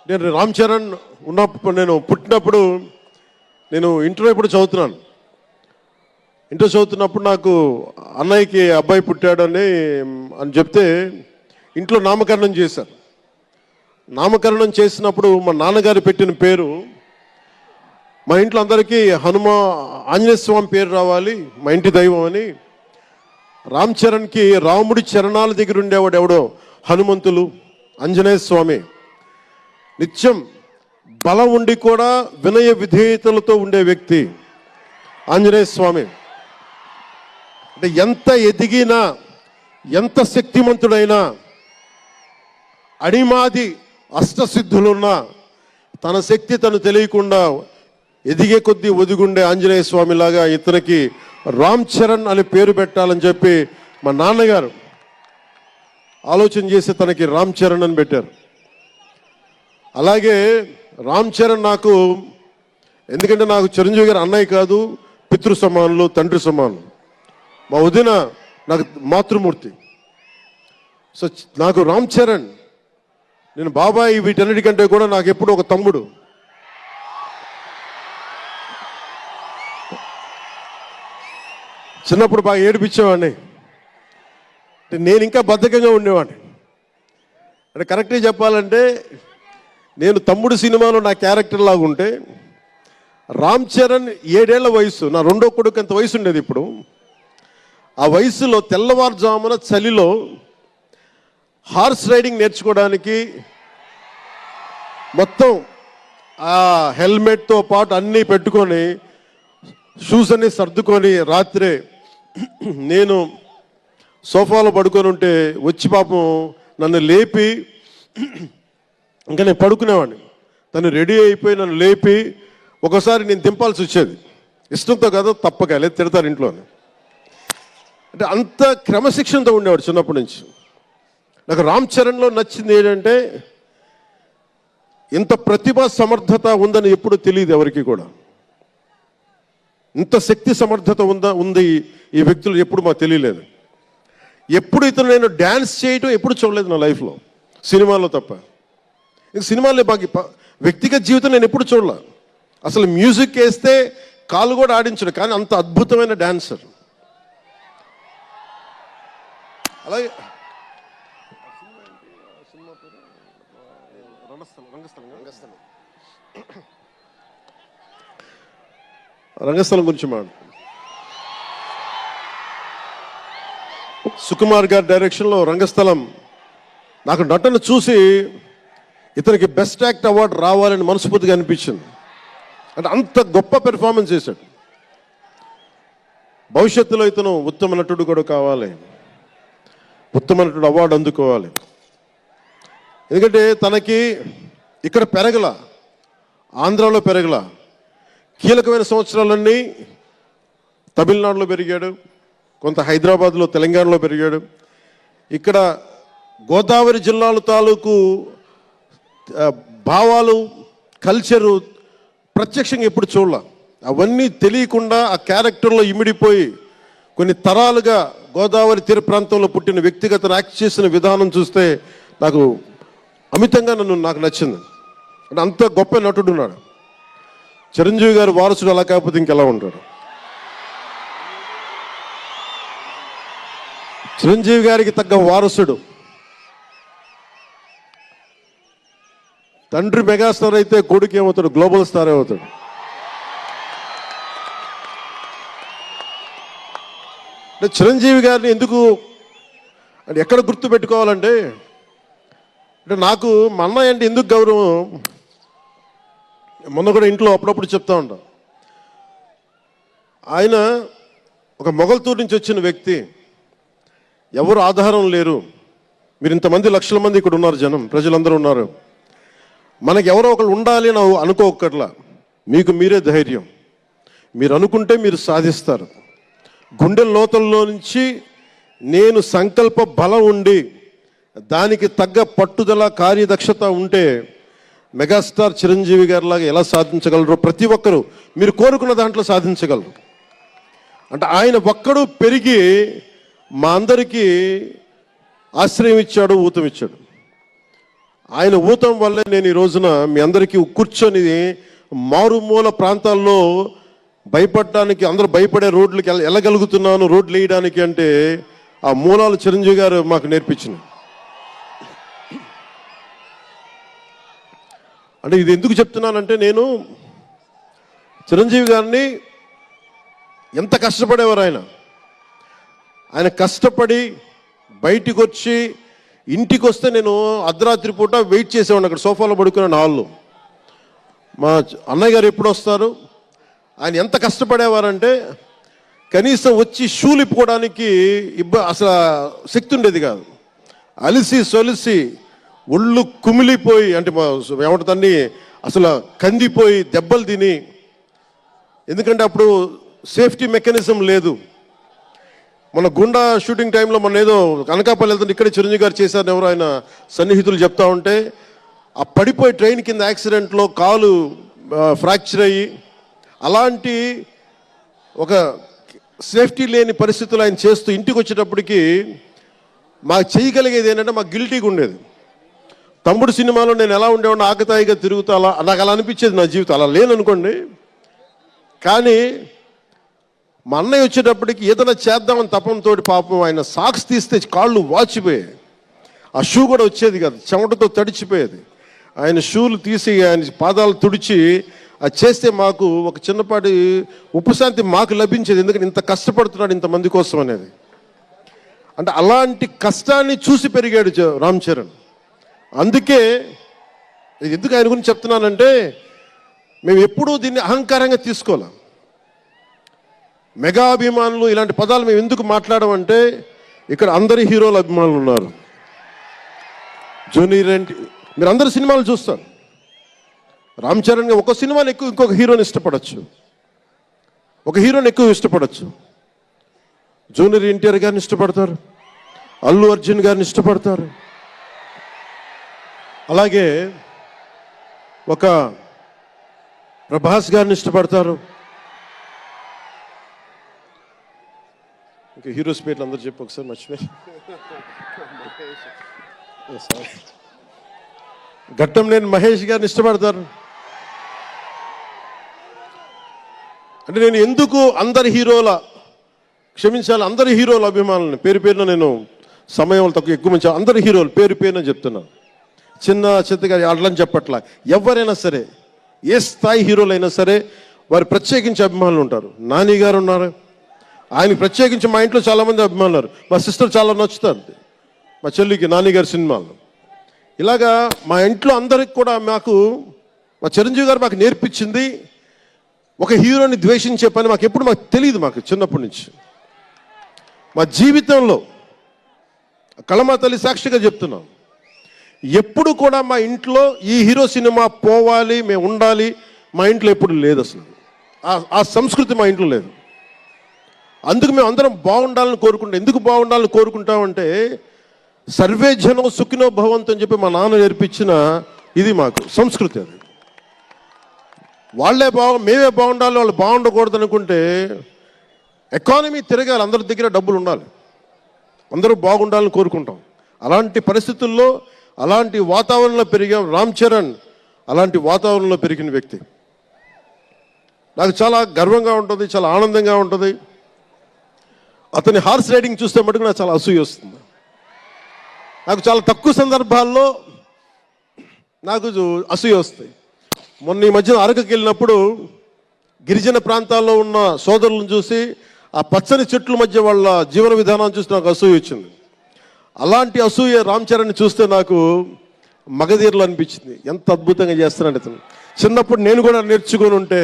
నేను రామ్ చరణ్ ఉన్నప్పుడు, నేను పుట్టినప్పుడు నేను ఇంటర్ ఇప్పుడు చదువుతున్నాను. ఇంటర్ చదువుతున్నప్పుడు నాకు అన్నయ్యకి అబ్బాయి పుట్టాడని చెప్తే ఇంట్లో నామకరణం చేశారు. నామకరణం చేసినప్పుడు మా నాన్నగారు పెట్టిన పేరు, మా ఇంట్లో అందరికీ ఆంజనేయ స్వామి పేరు రావాలి, మా ఇంటి దైవం అని. రామ్ చరణ్కి రాముడి చరణాల దగ్గర ఉండేవాడు ఎవడో హనుమంతులు, ఆంజనేయ స్వామి. నిత్యం బలం ఉండి కూడా వినయ విధేయతలతో ఉండే వ్యక్తి ఆంజనేయ స్వామి. అంటే ఎంత ఎదిగినా, ఎంత శక్తిమంతుడైనా, అడిమాది అష్టసిద్ధులున్నా తన శక్తి తను తెలియకుండా ఎదిగే కొద్దీ ఒదిగుండే ఆంజనేయ స్వామిలాగా ఇతనికి రామ్ చరణ్ అని పేరు పెట్టాలని చెప్పి మా నాన్నగారు ఆలోచన చేసి తనకి రామ్ చరణ్ అని పెట్టారు. అలాగే రామ్ చరణ్ నాకు, ఎందుకంటే నాకు చిరంజీవి గారు అన్నయ్య కాదు, పితృ సమానులు, తండ్రి సమానులు. మా వదిన నాకు మాతృమూర్తి. సో నాకు రామ్ చరణ్, నేను బాబాయ్ వీటన్నిటికంటే కూడా నాకు ఎప్పుడు ఒక తమ్ముడు. చిన్నప్పుడు బాగా ఏడిపించేవాడిని, నేను ఇంకా బద్ధకంగా ఉండేవాడిని. అంటే కరెక్ట్గా చెప్పాలంటే నేను తమ్ముడు సినిమాలో నా క్యారెక్టర్ లాగా ఉంటే, రామ్ చరణ్ 7 ఏళ్ల వయసు, నా రెండో కొడుకు అంత వయసు ఉండేది. ఇప్పుడు ఆ వయసులో తెల్లవారుజామున చలిలో హార్స్ రైడింగ్ నేర్చుకోవడానికి మొత్తం ఆ హెల్మెట్తో పాటు అన్నీ పెట్టుకొని, షూస్ అన్నీ సర్దుకొని రాత్రే నేను సోఫాలో పడుకొని ఉంటే వచ్చి పాపం నన్ను లేపి, ఇంకా నేను పడుకునేవాడిని, తను రెడీ అయిపోయి నన్ను లేపి ఒకసారి నేను దింపాల్సి వచ్చేది. ఇష్టంతో కదా, తప్పక, లేదు తిడతారు ఇంట్లోనే. అంటే అంత క్రమశిక్షణతో ఉండేవాడు చిన్నప్పటి నుంచి. నాకు రామ్ చరణ్లో నచ్చింది ఏంటంటే, ఇంత ప్రతిభా సమర్థత ఉందని ఎప్పుడు తెలియదు ఎవరికి కూడా. ఇంత శక్తి సమర్థత ఉంది ఈ వ్యక్తులు ఎప్పుడు మాకు తెలియలేదు. ఎప్పుడు ఇతను నేను డ్యాన్స్ చేయటం ఎప్పుడు చూడలేదు నా లైఫ్లో, సినిమాలో తప్ప. సినిమాలో బాగా వ్యక్తిగత జీవితం నేను ఎప్పుడు చూడలే. అసలు మ్యూజిక్ వేస్తే కాలు కూడా ఆడించడు, కానీ అంత అద్భుతమైన డాన్సర్. అలాగే రంగస్థలం గురించి మాట, సుకుమార్ గారి డైరెక్షన్లో రంగస్థలం. నాకు నటన చూసి ఇతనికి బెస్ట్ యాక్ట్ అవార్డు రావాలని మనస్ఫూర్తిగా అనిపించింది. అంటే అంత గొప్ప పెర్ఫార్మెన్స్ చేశాడు. భవిష్యత్తులో ఇతను ఉత్తమ నటుడు కూడా కావాలి, ఉత్తమ నటుడు అవార్డు అందుకోవాలి. ఎందుకంటే తనకి ఇక్కడ పెరగల, ఆంధ్రాలో పెరగల. కీలకమైన సంవత్సరాలన్నీ తమిళనాడులో పెరిగాడు, కొంత హైదరాబాద్లో, తెలంగాణలో పెరిగాడు. ఇక్కడ గోదావరి జిల్లాల తాలూకు భావాలు, కల్చరు ప్రత్యక్షంగా ఎప్పుడు చూడాల. అవన్నీ తెలియకుండా ఆ క్యారెక్టర్లో ఇమిడిపోయి కొన్ని తరాలుగా గోదావరి తీర ప్రాంతంలో పుట్టిన వ్యక్తిగత యాక్ట్ చేసిన విధానం చూస్తే నాకు అమితంగా నాకు నచ్చింది. అంటే అంత గొప్ప నటుడు ఉన్నాడు. చిరంజీవి గారు వారసుడు అలా కాకపోతే ఇంకెలా ఉంటాడు. చిరంజీవి గారికి తగ్గ వారసుడు. తండ్రి మెగాస్టార్ అయితే కొడుకు ఏమవుతాడు, గ్లోబల్ స్టార్ అవుతాడు. చిరంజీవి గారిని ఎందుకు అంటే ఎక్కడ గుర్తు పెట్టుకోవాలంటే, అంటే నాకు మా అన్నయ్య అంటే ఎందుకు గౌరవం, మొన్న కూడా ఇంట్లో అప్పుడప్పుడు చెప్తా ఉంటా. ఆయన ఒక మొగల్తూరు నుంచి వచ్చిన వ్యక్తి, ఎవరు ఆధారం లేరు. మీరు ఇంతమంది లక్షల మంది ఇక్కడ ఉన్నారు, జనం, ప్రజలందరూ ఉన్నారు. మనకి ఎవరో ఒకరు ఉండాలి అని అనుకోకట్లా, మీకు మీరే ధైర్యం. మీరు అనుకుంటే మీరు సాధిస్తారు. గుండె లోతుల్లో నుంచి నేను సంకల్ప బలం ఉండి దానికి తగ్గ పట్టుదల, కార్యదక్షత ఉంటే మెగాస్టార్ చిరంజీవి గారిలాగా ఎలా సాధించగలరో ప్రతి ఒక్కరూ మీరు కోరుకున్న దాంట్లో సాధించగలరు. అంటే ఆయన ఒక్కడు పెరిగి మా అందరికీ ఆశ్రయం ఇచ్చాడు, ఊతం ఇచ్చాడు. ఆయన ఊతం వల్లే నేను ఈ రోజున మీ అందరికీ కూర్చొని మారుమూల ప్రాంతాల్లో భయపడటానికి, అందరూ భయపడే రోడ్లకి వెళ్ళగలుగుతున్నాను, రోడ్లు వేయడానికి అంటే ఆ మూలాలు చిరంజీవి గారు మాకు నేర్పించింది. అంటే ఇది ఎందుకు చెప్తున్నానంటే, నేను చిరంజీవి గారిని ఎంత కష్టపడేవారు ఆయన కష్టపడి బయటికి వచ్చి ఇంటికి వస్తే నేను అర్ధరాత్రి పూట వెయిట్ చేసేవాడిని అక్కడ సోఫాలో పడుకునే హాల్లో. మా అన్నయ్య గారు ఎప్పుడు వస్తారు, ఆయన ఎంత కష్టపడేవారంటే కనీసం వచ్చి షూలు ఇప్పుకోవడానికి అసలు శక్తి ఉండేది కాదు. అలిసి సొలిసి ఒళ్ళు కుమిలిపోయి, అంటే ఏమంటుందని అసలు కందిపోయి దెబ్బలు తిని, ఎందుకంటే అప్పుడు సేఫ్టీ మెకానిజం లేదు. మన గుండా షూటింగ్ టైంలో మన ఏదో అనకాపల్లి వెళ్తుంటే ఇక్కడే చిరంజీవి గారు చేశారని ఎవరు ఆయన సన్నిహితులు చెప్తా ఉంటే, ఆ పడిపోయి ట్రైన్ కింద యాక్సిడెంట్లో కాలు ఫ్రాక్చర్ అయ్యి, అలాంటి ఒక సేఫ్టీ లేని పరిస్థితులు ఆయన చేస్తూ ఇంటికి వచ్చేటప్పటికి మాకు చేయగలిగేది ఏంటంటే, మాకు గిల్టీగా ఉండేది. తమ్ముడు సినిమాలో నేను ఎలా ఉండేవాడిని, ఆకతాయిగా తిరుగుతా, అలా నాకు అలా అనిపించేది నా జీవితం. అలా లేననుకోండి, కానీ మా అన్నయ్య వచ్చేటప్పటికి ఏదైనా చేద్దామని తపంతో పాపం ఆయన సాక్స్ తీస్తే కాళ్ళు వాచిపోయాయి, ఆ షూ కూడా వచ్చేది కాదు, చెమటతో తడిచిపోయేది. ఆయన షూలు తీసి ఆయన పాదాలు తుడిచి అది చేస్తే మాకు ఒక చిన్నపాటి ఉపశాంతి మాకు లభించేది. ఎందుకంటే ఇంత కష్టపడుతున్నాడు ఇంతమంది కోసం అనేది. అంటే అలాంటి కష్టాన్ని చూసి పెరిగాడు రామ్ చరణ్. అందుకే ఎందుకు ఆయన గురించి చెప్తున్నానంటే, మేము ఎప్పుడూ దీన్ని అహంకారంగా తీసుకోవాలి. మెగా అభిమానులు ఇలాంటి పదాలు మేము ఎందుకు మాట్లాడమంటే, ఇక్కడ అందరి హీరోల అభిమానులు ఉన్నారు. జూనియర్ ఎన్టీ, మీరు అందరు సినిమాలు చూస్తారు. రామ్ చరణ్ ఒక సినిమాని ఎక్కువ ఇంకొక హీరోని ఇష్టపడచ్చు, ఒక హీరోని ఎక్కువ ఇష్టపడచ్చు. జూనియర్ ఎన్టీఆర్ గారిని ఇష్టపడతారు, అల్లు అర్జున్ గారిని ఇష్టపడతారు, అలాగే ఒక ప్రభాస్ గారిని ఇష్టపడతారు. ఇంకా హీరోస్ పేర్లు అందరూ చెప్పు ఒకసారి, మర్చిపోయి. ఘట్టంనేని మహేష్ గారిని ఇష్టపడతారు. అంటే నేను ఎందుకు అందరి హీరోల, క్షమించాలి, అందరి హీరోల అభిమానులను పేరు పేరున, నేను సమయం తక్కువ ఎక్కువ మంచి అందరి హీరోలు పేరు పేరున చెప్తున్నాను. చిన్న చిత్తగా అట్లని చెప్పట్లా. ఎవరైనా సరే, ఏ స్థాయి హీరోలైనా సరే వారు ప్రత్యేకించి అభిమానులు ఉంటారు. నాని గారు ఉన్నారు, ఆయన ప్రత్యేకించి మా ఇంట్లో చాలామంది అభిమానులు ఉన్నారు. మా సిస్టర్ చాలా నచ్చుతారు మా చెల్లికి నాని గారి సినిమాలు. ఇలాగా మా ఇంట్లో అందరికి కూడా మాకు మా చిరంజీవి గారు మాకు నేర్పించింది ఒక హీరోని ద్వేషించే పని మాకు ఎప్పుడు మాకు తెలియదు. మాకు చిన్నప్పటి నుంచి మా జీవితంలో కళమా తల్లి సాక్షిగా చెప్తున్నాం, ఎప్పుడు కూడా మా ఇంట్లో ఈ హీరో సినిమా పోవాలి, మేము ఉండాలి, మా ఇంట్లో ఎప్పుడు లేదు. అసలు ఆ సంస్కృతి మా ఇంట్లో లేదు. అందుకు మేము అందరం బాగుండాలని కోరుకుంటాం. ఎందుకు బాగుండాలని కోరుకుంటామంటే, సర్వే జనం సుఖినో భవంతు అని చెప్పి మా నాన్న నేర్పించిన ఇది మాకు సంస్కృతి. అది వాళ్ళే మేమే బాగుండాలి, వాళ్ళు బాగుండకూడదు అనుకుంటే ఎకానమీ తిరగాలి, అందరి దగ్గర డబ్బులు ఉండాలి, అందరూ బాగుండాలని కోరుకుంటాం. అలాంటి పరిస్థితుల్లో, అలాంటి వాతావరణంలో పెరిగాం. రామ్ చరణ్ అలాంటి వాతావరణంలో పెరిగిన వ్యక్తి. నాకు చాలా గర్వంగా ఉంటుంది, చాలా ఆనందంగా ఉంటుంది. అతని హార్స్ రైడింగ్ చూస్తే మటుకు నాకు చాలా అసూయ వస్తుంది. నాకు చాలా తక్కువ సందర్భాల్లో నాకు అసూయ వస్తాయి. మొన్న ఈ మధ్యన అరకుకి వెళ్ళినప్పుడు గిరిజన ప్రాంతాల్లో ఉన్న సోదరులను చూసి, ఆ పచ్చని చెట్ల మధ్య వాళ్ళ జీవన విధానాన్ని చూసి నాకు అసూయ వచ్చింది. అలాంటి అసూయ రామ్ చరణ్ని చూస్తే నాకు మగధీరలు అనిపించింది. ఎంత అద్భుతంగా చేస్తున్నాడు ఇతను. చిన్నప్పుడు నేను కూడా నేర్చుకొని ఉంటే